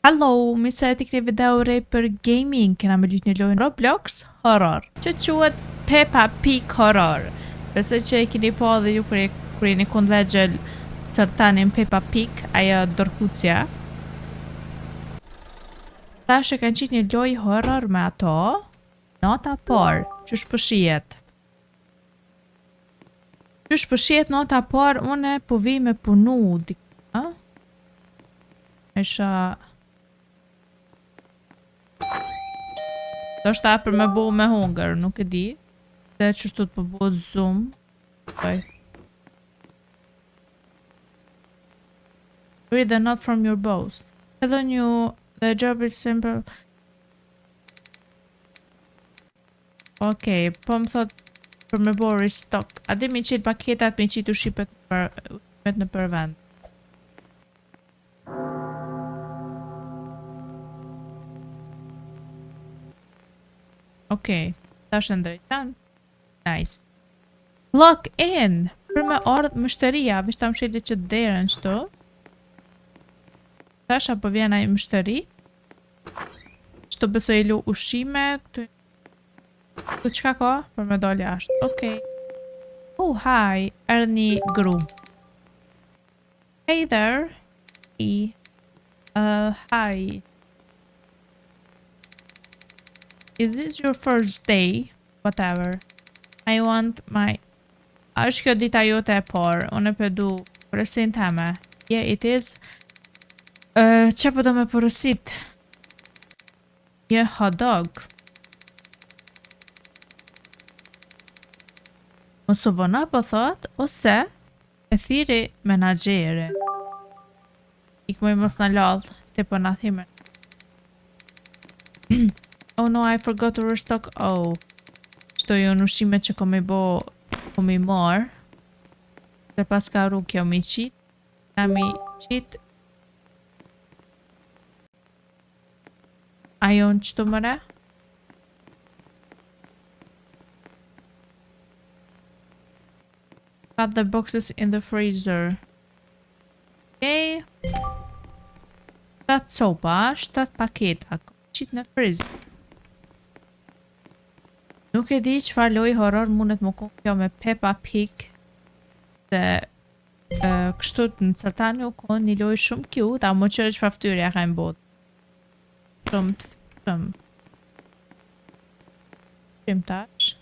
Hello, mi se ti këtë video re për gaming, kena me lyt një lojnë Roblox Horror, që quhet Peppa Pig Horror. Besoj që e keni po dhe ju kur jeni kund vegjël cërtanin Peppa Pig, ajo dorkucja. Tash e kanë qitë një lojë horror me ato, nota por, qysh pëshijet. Qysh pëshijet nota por, une po vi me punu, dika. Isha... Do shta për me bo me hunger, nuk e di. Dhe qështu të përbo zoom. Okay. Read the note from your boss. Hello new, the job is simple. Okay, po më thot për me bo restock. A di mi qitë paketat, mi qitë ushipet në për vend. Okej, tash e ndrejtan. Nice. Lock in! Për me ardhë mështëria, vish ta më shedi që derën qëto. Tash apo vjen ai mështëri. Qëto besoj lu ushime, këtu qka ka? Për me doli ashtë. Okej. Oh, hi! Erdhë një gru. Hey there! Hi. Is this your first day? Whatever. I want my... A është kjo dita jote e por, unë e përdu përësin teme. Yeah, it is. Që përdo me përësit? Yeah, hot dog. Ose vëna po thot, ose e thiri menagjere. Ikmoj mos në ladhë, te për në thime. Oh no, I forgot to restock. Oh. Qëto jo në ushime që kom i bo, kom i marë. Dhe pas ka ru kjo mi qit. Na mi qit. Ajo në qëto mëre? Cut the boxes in the freezer. Okay. 7 sopa, 7 paketa. Qit në friz. Nuk e di çfarë lojë horror mundet më kon kjo me Peppa Pig. Se kështu në cërtani u kon një lojë shumë cute, a më qërë që faftyrja ka në botë. Shumë të fëshëm. Shim tash.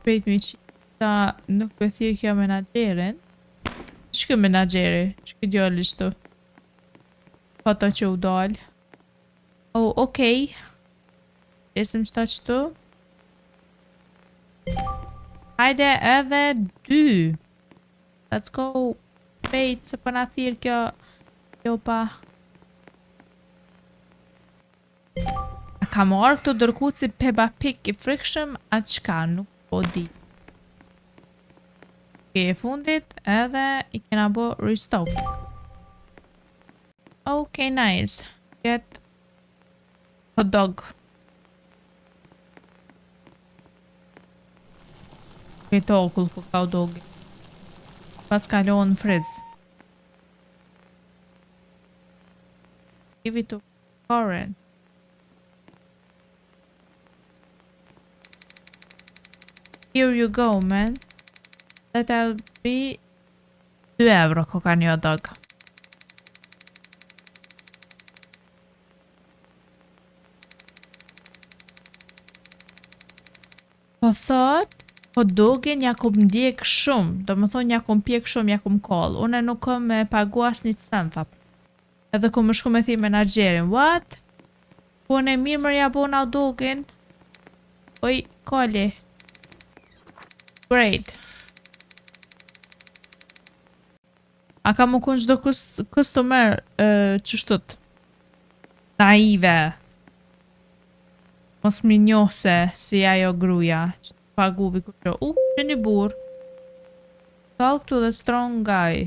Pejt mi që ta nuk për thirë kjo menagjerin. Që kjo menagjeri? Që kjo djolli qëtu? Foto që u doll. Oh, okej. Esim qëta qëtu. Hajde edhe 2. Let's go. Pejt se për na thirë kjo. Kjo pa. A ka marrë këtu dërkuci Peppa Pig i frikshëm, a qka nuk po di. E fundit edhe i kena bo restock. Okay, nice. Get hot dog. Këto okull ku ka hot dog. Pas kalon në friz. Give it to Karen. Here you go, man. That'll be 2 euro ko ka një hot dog. Po thot, hot dogin ja kom ndjek shumë, do më thonë ja kom pjek shumë, ja kom koll. Une nuk kom me pagu as një cent, thap. Edhe kom më shku me thi menagjerin. What? Po në mirë mërja bo në hot dogin? Oj, kolli. Great. A ka më kun qdo customer qështut? Naive. Mos më njohse si ajo gruja. Që të paguvi ku që. Që një bur. Talk to the strong guy.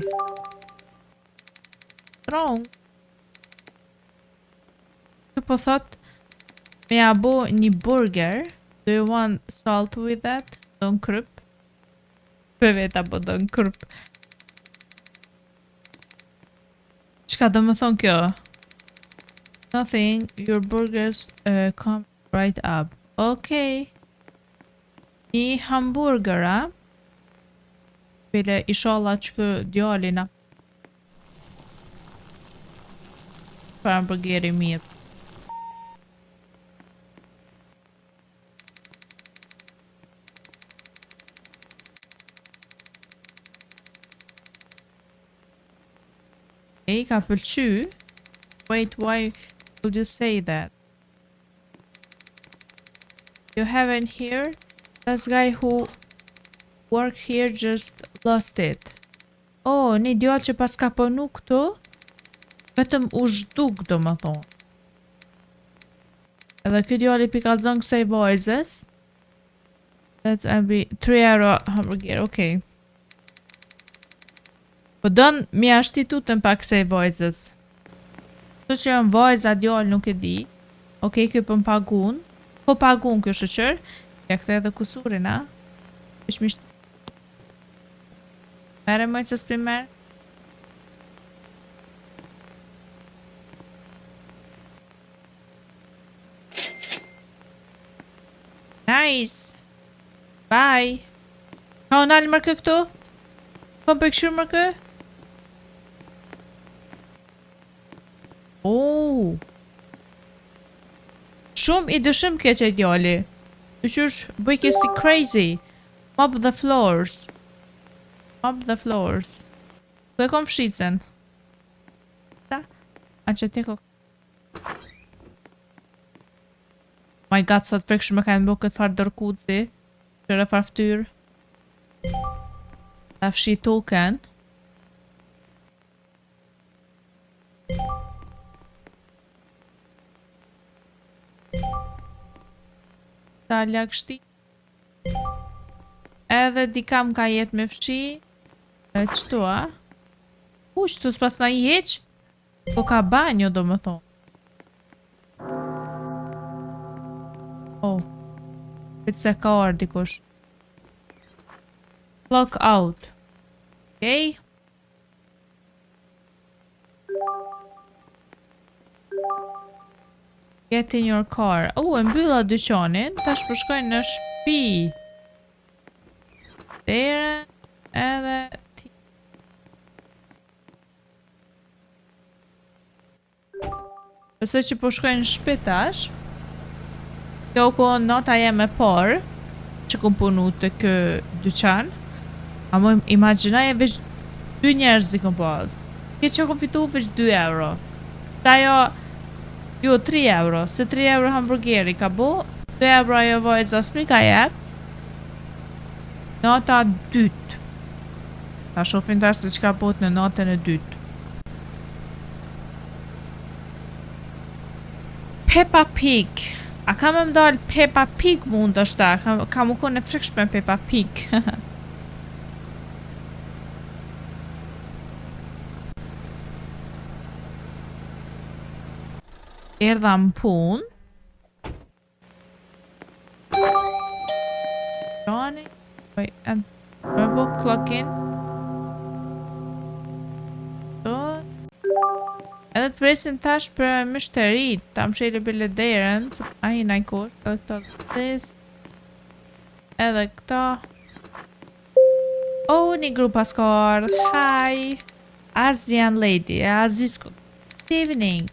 Strong? Që po thot Me ja bo një burger. Do you want salt with that? Do në kryp. Për veta po do në kryp. Qka do më thonë kjo? Nothing, your burgers come right up. Okay. Një hamburgera. Bile ishala që kë djallina. Për hamburgeri mirë. Hey, ka pëlqy. Wait, why would you say that? You haven't here? That guy who worked here just lost it. Oh, një djallë që pas ka pënu këtu, vetëm u zhduk do më thonë. Edhe këtë djallë i pikallzon kësaj vajzës. Let's be 3 euro hamburger, okay. Po dënë mi ashstitutën pa kësaj vajzës. Të që janë vajza djallë nuk e di. Okej, kjo për më pagun. Po pagun kjo shëqër. Ja këthe edhe kusurin, a? Ish mishtë. Mere mëjtës primer. Nice. Bye. Ka unë alë mërkë këtu? Kom për këshur mërkë? Oh. Shumë i dëshëm ke që i djali. Të qysh bëj si crazy. Mop the floors. Mop the floors. Ku e kom fshicën? Ta? A që ti ko... My god, sot frikshë me kanë bëhë këtë farë dërkuzi. Qëre farë ftyrë. Ta fshi token. Ta lak shti. Edhe dikam ka jetë me fshi. Qëtu a? Qëtu s'pas na i heq? Po ka banjo do më thonë. Oh. Këtë se ka orë dikush. Clock out. Okay. Get in your car. E mbylla dyqanin. Tash përshkojnë në shtëpi. Tere. Edhe ti. Pëse që përshkojnë në shtëpi tash. Kjo ku nota jem e parë. Që kom punu të kë dyqan. A më imaginaj e veç 2 njerëz di kom pas. Këtë që kom fitu veç 2 euro. Ta jo... Jo, 3 euro. Se 3 euro hamburgeri ka bo. 2 euro ajo vajza s'mi ka jep. Nota 2. Ta shofin tash se qka bot në notën e 2. Peppa Pig. A ka më mdall Peppa Pig mund është ta? Ka më kone frikshme Peppa Pig. Erdha më pun. Johnny. Wait, and me bo clock in. Edhe të presin tash për mështerit. Ta më sheli bile derën. A hi naj kur. Edhe këto this. Edhe këto. Oh, një grupa s'ka ardh. Hi. Asian lady. Azisku. Good evening.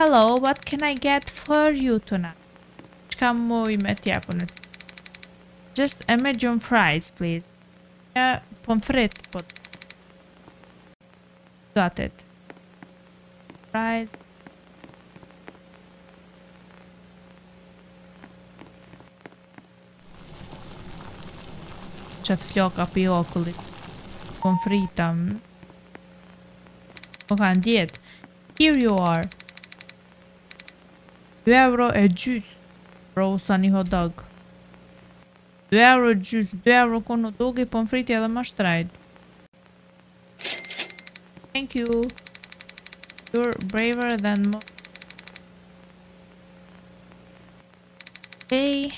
Hello, what can I get for you tonight? Qka muj me tjepun e ti? Just a medium fries, please. Pomfrit, po. Got it. Fries. Qatë floka pi okullit. Pomfritam. Po kanë djetë. Here you are. 2 euro e gjys. Bro, sa një hot dog. 2 euro e gjys. 2 euro kono dogi, pomfriti edhe ma shtrajt. Thank you. You're braver than most. Okay.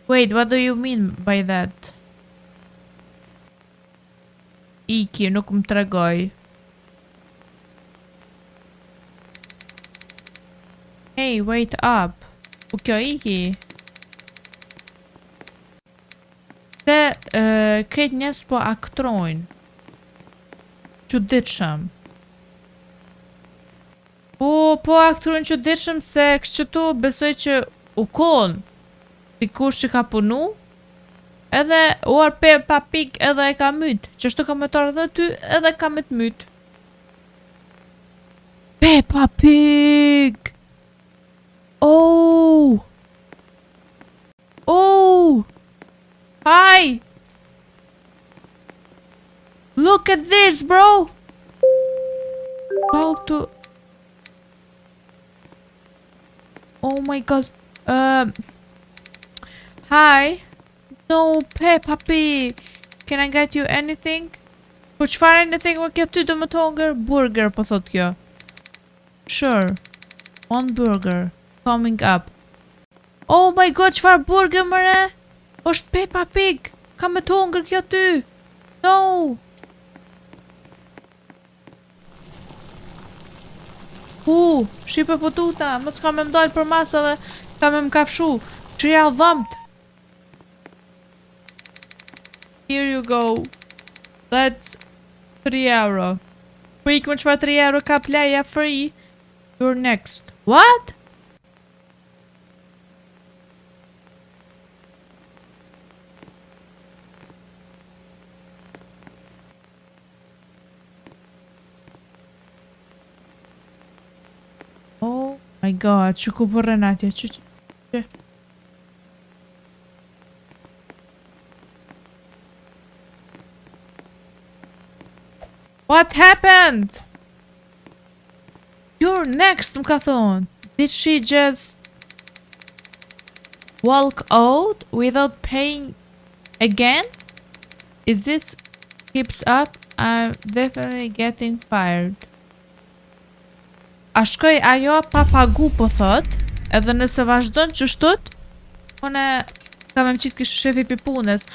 Wait, what do you mean by that? Iki, nuk më tregoj. Hey, wait up. Po kjo iki. Se këtë njes po aktrojnë. Çuditshëm. Po aktrojnë çuditshëm se kështu besoj që u konë dikush që ka punu, edhe uar Peppa Pig edhe e ka myt, që shtu ka mëtar edhe ty, edhe ka me të myt. Peppa Pig! Oh! Oh! Hi! Look at this, bro! How to... Oh my god. Hi. No, Peppa Pig. Can I get you anything? Po çfarë anything më kjo ty do më të hongër? Burger, po thot kjo. Sure. One burger. Coming up. Oh my god, çfarë burger mëre? Është Peppa Pig. Ka më të hongër kjo ty. No. Shipe po tuta. Më s'ka me mdojnë për masë dhe ka me më kafshu. Qëja dhëmt. Here you go. That's €3. Po ikë më qëfar €3 ka pleja free. You're next. What? Oh my god, që ku përren atje, që. What happened? You're next, më ka thonë. Did she just walk out without paying again? If this keeps up, I'm definitely getting fired. A shkoj ajo pa pagu po thot, edhe nëse vazhdon që shtut, une kam e më qitë kishë shefi për punës.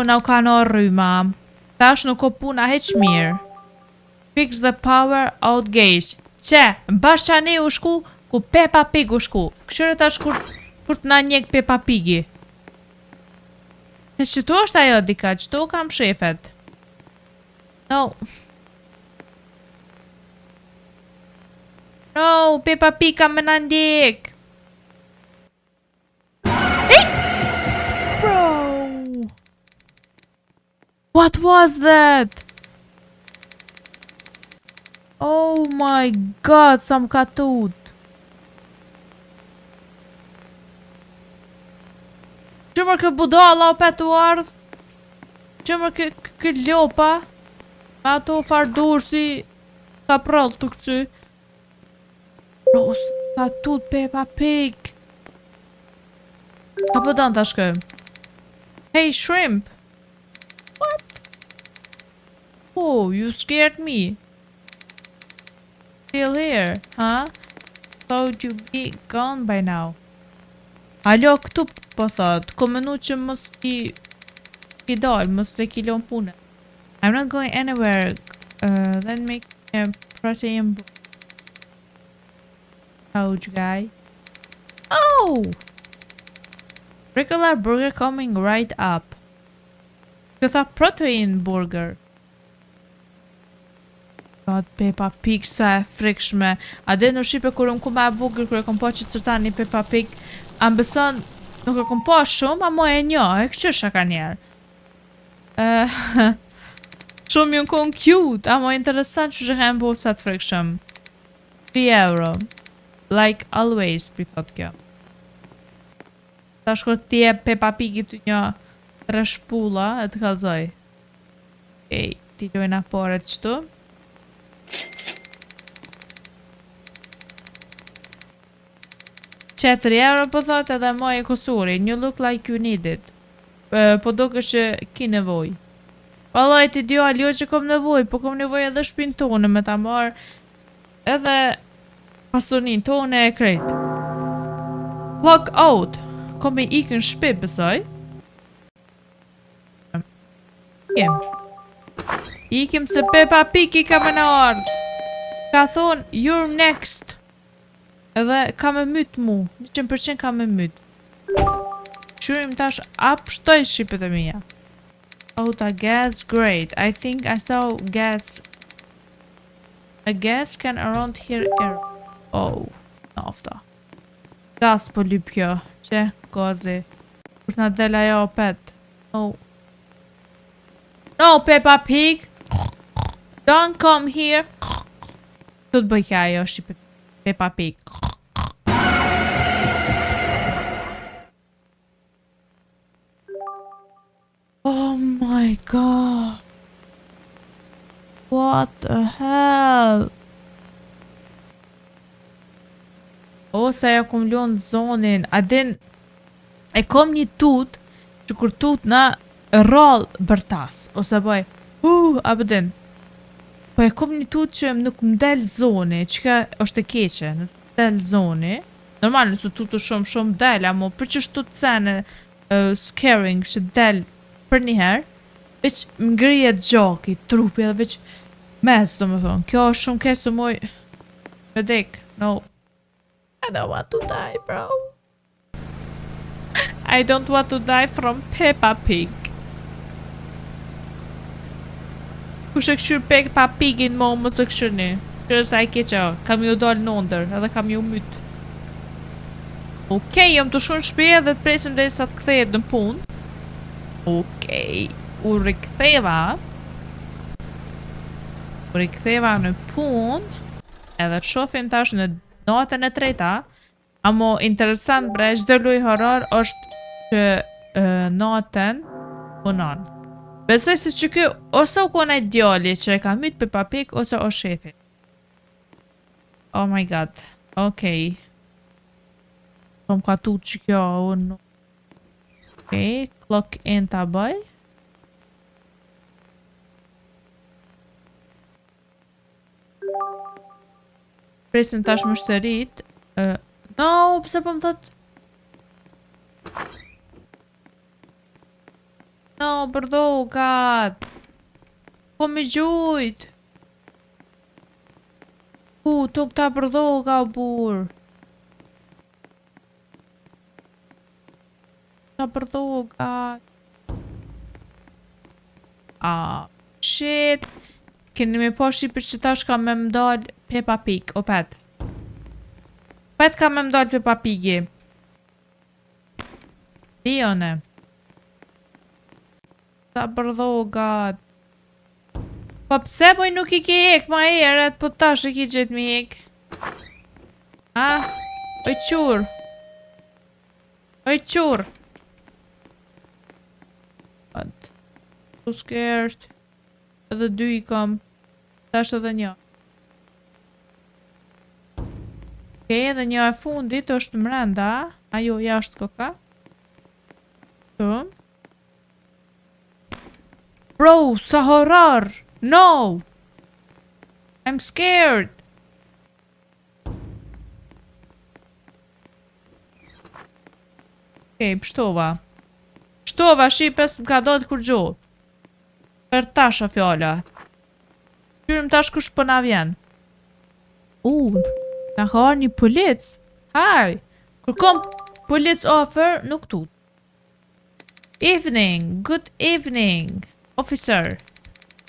Na u ka në rryma. Tash nuk o puna heq mirë. Fix the power out gauge. Që, bash qa ne u shku, ku Peppa Pig u shku. Këshyre tash kur t'na njek Peppa Pigi. Se që tu është ajo dika, që tu kam shefet. No. No, Peppa Pig ka me në ndjek. Bro. What was that? Oh my god, sa më ka tut. Qëmër kë budala o petu ardh? Qëmër kë lopa? Me ato fardur si ka prall të këcy. Bro, ka tut Peppa Pig. Ka pëdan të shkëm. Hey, shrimp. What? Oh, you scared me. Still here, huh? Thought you'd be gone by now. Alo, këtu po thot. Ko menu që mos ki dal, mos se ki lon punë. I'm not going anywhere. Then make a protein pouch guy. Oh! Regular burger coming right up. Kjo tha protein burger. God, Peppa Pig sa e frikshme. A dhe në Shqipe kur më ku me e vogër, kur e kom po që të cërta një Peppa Pig, a më beson, nuk e kom po shumë, a mo e njo, e këqysha ka njerë. Shumë ju në kon cute, a mo interesant që që ka më bo sa të frikshëm. €3. Like always, për thot kjo. Ta shko tje Peppa Pig të një rëshpulla, e të kalzoj. Ej, ti dojna pore të qëtu. €4 po thot edhe moj e kusuri. You look like you need it. Po do kështë ki nevoj. Valoj ti djall, jo që kom nevoj, po kom nevoj edhe shpin tonë me ta marë edhe pasunin tonë e krejtë. Clock out. Ko me ikën shpi, besoj. Ikim se Peppa Pig I ka me në ardh. Ka thonë, you're next. Edhe ka me myt mu. 100% ka me myt. Shurim tash apshtoj shqipet e mija. Out a gas, great. I think I saw gas. A gas can around here. Oh, nafta. Gas po lyp kjo. Që, gazi. Kur t'na del ajo pet. No. No, Peppa Pig. Don't come here. Tu të bëj kja ajo shqipet. Peppa Pig. Oh my god. What the hell? Ose ja kom lon zonin. A din e kom një tut që kur tut na rrall bërtas. Ose bëj a din. Po e kom një tut që nuk m'del zoni. Qka është e keqe. Nësë m'del zoni. Normal nësë tutu shumë del. Amo për që shtu të cene scaring që del për njëherë, veç më ngrijet gjaki, trupi edhe veç mes, do më thonë. Kjo është shumë kesë moj me dek. No. I don't want to die, bro. I don't want to die from Peppa Pig. Kush e këshyr Peppa Pigin mo më së këshyrni? Kërë sa I keqa, kam ju dollë në ndër, edhe kam ju myt. Okej, jom të shumë shpi edhe të presim dhe sa të kthejet në punë. Okej, u riktheva. U riktheva në punë. Edhe të shofim tash në natën e treta. Amo interesant bre, çdo luj horror është që natën punon. Besoj se që kjo ose u kona I djali që e ka myt Peppa Pig ose o shefi. Oh my god. Okej. Kom ka tut që kjo unë. Okej, clock in ta bëj. Presim tash më shtërit. No, pëse po më thot? No, bërdogat. Po me gjujt. Tuk ta bërdoga o bur. Ta bërdoga. Shit. Keni me po shqipër që tash ka me mdall Peppa Pig, o pet. Pet ka me mdall Peppa Pigi. Lione. Ta bërdogat. Po pse boj nuk I ke ek ma eret, po tash e ki gjet mi ek. Oj qur. Oj qur. What? So scared. Edhe dy I kam. Tash edhe një. Okej, edhe një e fundit është mrenda. Ajo jashtë koka. Tu. Bro, sa horror! No! I'm scared! Okej, pështova. Pështova, shqipes m'ka dollë kur gjo. Per tasha fjalla. Qyrim tash kush për na vjen. Na ka arë një polic. Hi! Kërkom polic offer, nuk tut. Evening, good evening, officer.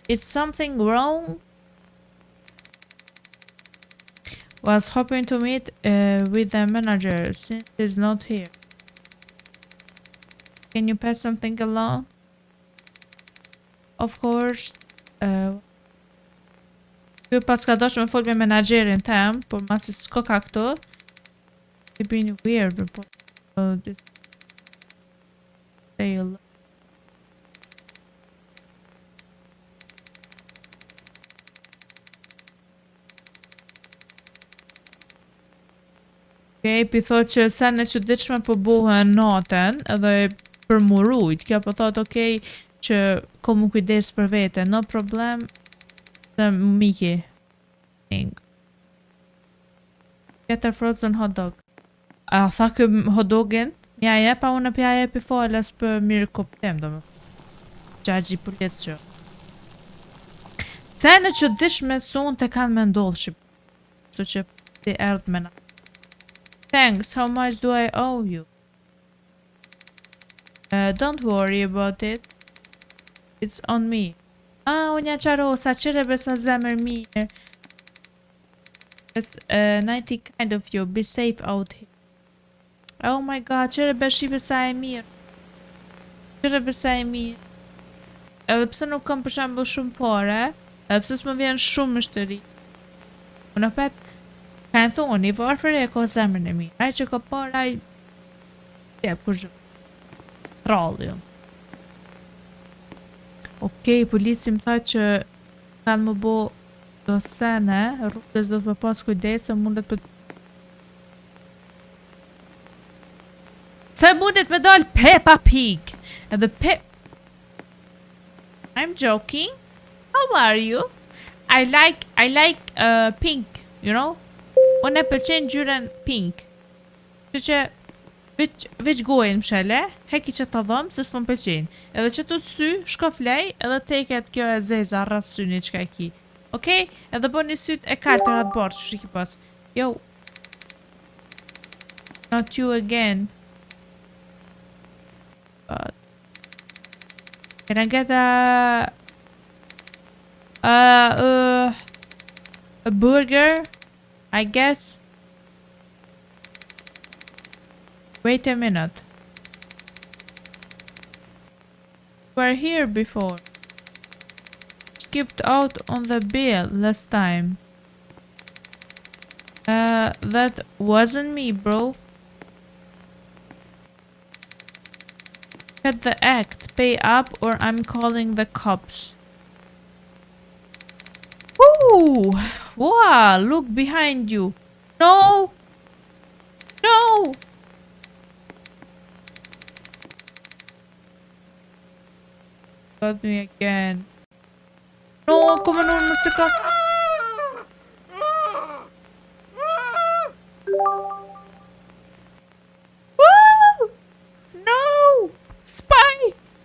Is something wrong? Was hoping to meet with the manager since he's not here. Can you pass something along? Of course. Kjo pas ka dosh me fol me menagerin tem, por masi s'ko ka këto. I bini weird, but fail. Okej, pi thot që sen e çuditshme po buhen natën edhe për murujt. Kjo po thot okej që ko mu kujdes për vete, no problem. Dhe miki. Get a frozen hot dog. A tha kë hodogin? Mja jepa unë pja jepi falas për mirë kuptim, do më. Gjagji politë që. Se në që dishme sonë të kanë me ndodhë shqip. So që ti erdh me na. Thanks, how much do I owe you? Don't worry about it. It's on me. Unë ja qarosa, qire besa zemër mirë. It's nighty kind of you, be safe out here. Oh my god, qire beshi besa e mirë. Qire besa e mirë. Edhe pse nuk kam për shembull shumë pare, edhe pse s'më vjen shumë mështëri. Unë apet, ka në thoni, varfër e ka zemrën e mirë. Ai që ka parë, ai... Jep, kur zhë. Tralli, jo. Okej, polici më tha që kanë më bo do sene, rrugës do të më pas kujdes, se mundet për... Se mundet me dal Peppa Pig! Edhe I'm joking. How are you? I like pink, you know? Unë e pëlqen ngjyrën pink. Që veç gojën mshele, heki që të dhëmë, se s'pëm pëlqen. Edhe që të sy, shko flej, edhe teket kjo e zeza rrëth syni që ka e ki. Okej? Edhe bo një syt e kaltër atë bërë, që shiki pas. Yo. Not you again. But... Can I get a burger? I guess. Wait a minute. We were here before. Skipped out on the bill last time. That wasn't me, bro. Get the act, pay up, or I'm calling the cops. Ooh! Wow! Look behind you. No! No! Got me again. No! Come on, Masaka! Woo! No!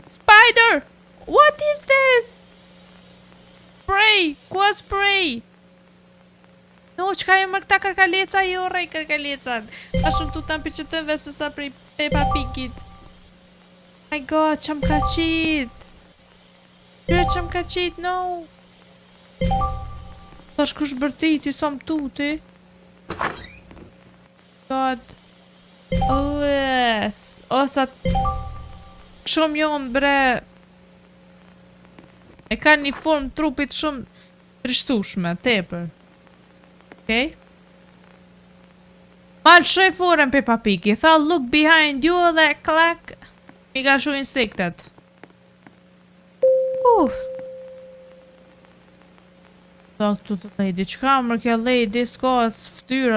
Spider! What is this? Spray! Ku spray? No, qka e më këta kërkaleca? Jo, rej kërkaleca. A shumë tu tam për që të vese sa prej Peppa Pigit. My god, qëm ka qit? Qëm ka qit, no. Ta shkush bërti, ti som tu, ti. God. Osat... Shumë jonë, bre. E ka një form trupit shumë rishtushme, tepër. Okej? Malë shoj forën Peppa Pig, i tha look behind you dhe klak, mi ka shu insektet. Ta këtu të lady, qka mërë kja lady, s'ka as ftyr,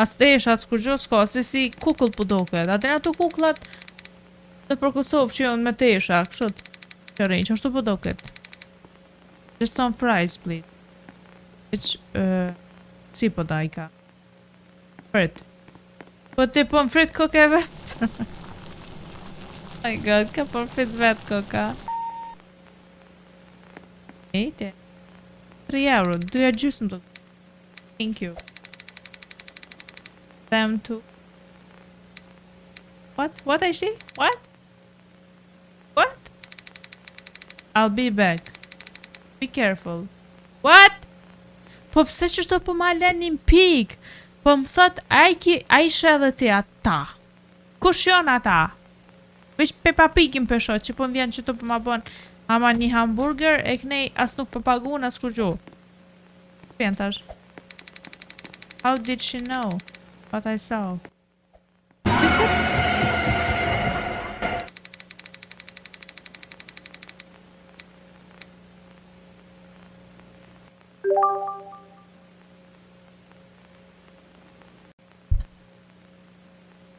as tesh, as kur gjo s'ka, si kukull po doket. Atë në të kukullat të për Kosovë që jonë me tesha, kështot që rinjë, që ashtu po doket. Just some fries, please. Si po da i ka? Frit. Po ti po më frit koke vetë? My god, ka po më frit vetë koka. Ejte. 3 euro, 2 gjysmë të... Thank you. Them too. What? What I see? What? What? I'll be back. Be careful. What? Po pse që shto po ma lenin pik? Po më thot, a i shedhe ti ata? Kush jon ata? Vesh Peppa Pigin pëshot, që po më vjen që to po ma bon ama një hamburger, e kënej as nuk po pagun, as kur gjo. Pjen tash. How did she know what I saw?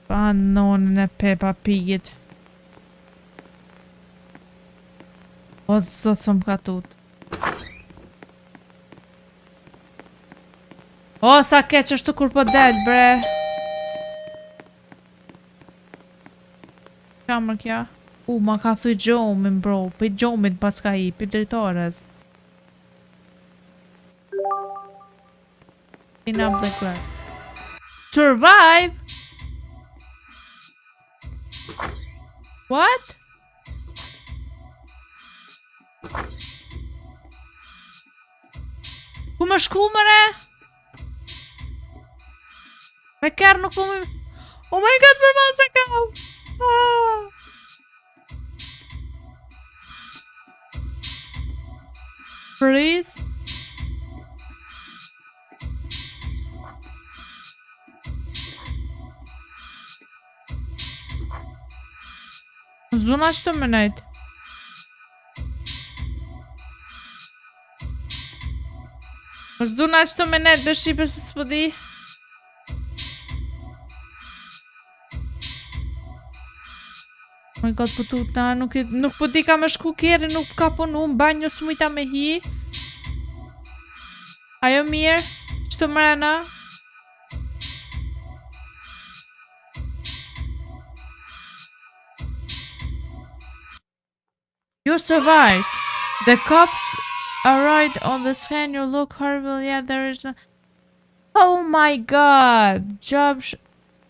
Pa nonën e Peppa Pigit. O zot së më ka tut. O, sa keq është kur po del, bre. Kamër kja. Ma ka thuj Gjomin, bro. Për Gjomin pas ka i, për drejtores. Tina Blackbird. Survive? What? Ku më shku mëre? Me kërë nuk po më... Oh my god, për ma se kam! Freeze? Zduna që të më nejt. Zduna që të më nejt, be shqipe se s'po di. Oh my god, po tuta, nuk po di ka me shku kjeri, nuk ka punu, në banjo s'mujta me hi. Ajo mirë, që të mrena? You survived. The cops arrived on the scan. You look horrible. Yeah, there is no... Oh my god. Job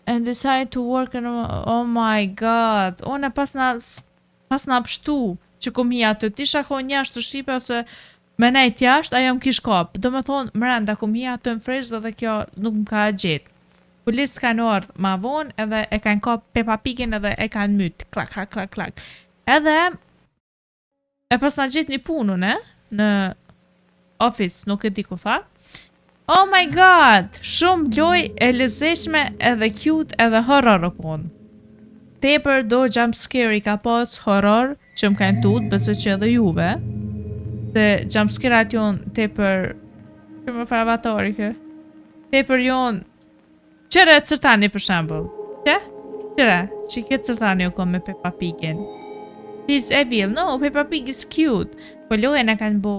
and decide to work on... Oh my god. Unë pas na pështu që kom hi atë. Ti shako njashtë të shqipe ose me nejt jashtë, ajo më kish kap. Do me thonë, mrenda kom hi atë në fresh dhe kjo nuk më ka gjetë. Polis kanë ardhë ma vonë edhe e kanë kap Peppa Pigin edhe e kanë mytë. Klak, klak, klak, klak. Edhe... E pas na gjithë një punu, ne? Në office, nuk e di ku tha. Oh my god! Shumë loj e lezeshme edhe cute edhe horror o konë. Tepër do jump scare I ka pas horror që më kanë tut, besoj që edhe juve. Se jump scare-at jonë tepër... Që më faravatori kë? Tepër jonë... Qëre cërtani për shembull? Që? Qëre? Që këtë cërtani o konë me Peppa Pigin? She's evil. No, Peppa Pig is cute. Po lojen e kanë bo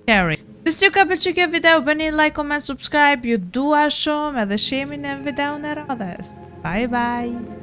scary. Nëse ju ka pëlqyer kjo video, bëni like, comment, subscribe. Ju dua shumë edhe shihemi në video në radhës. Bye bye.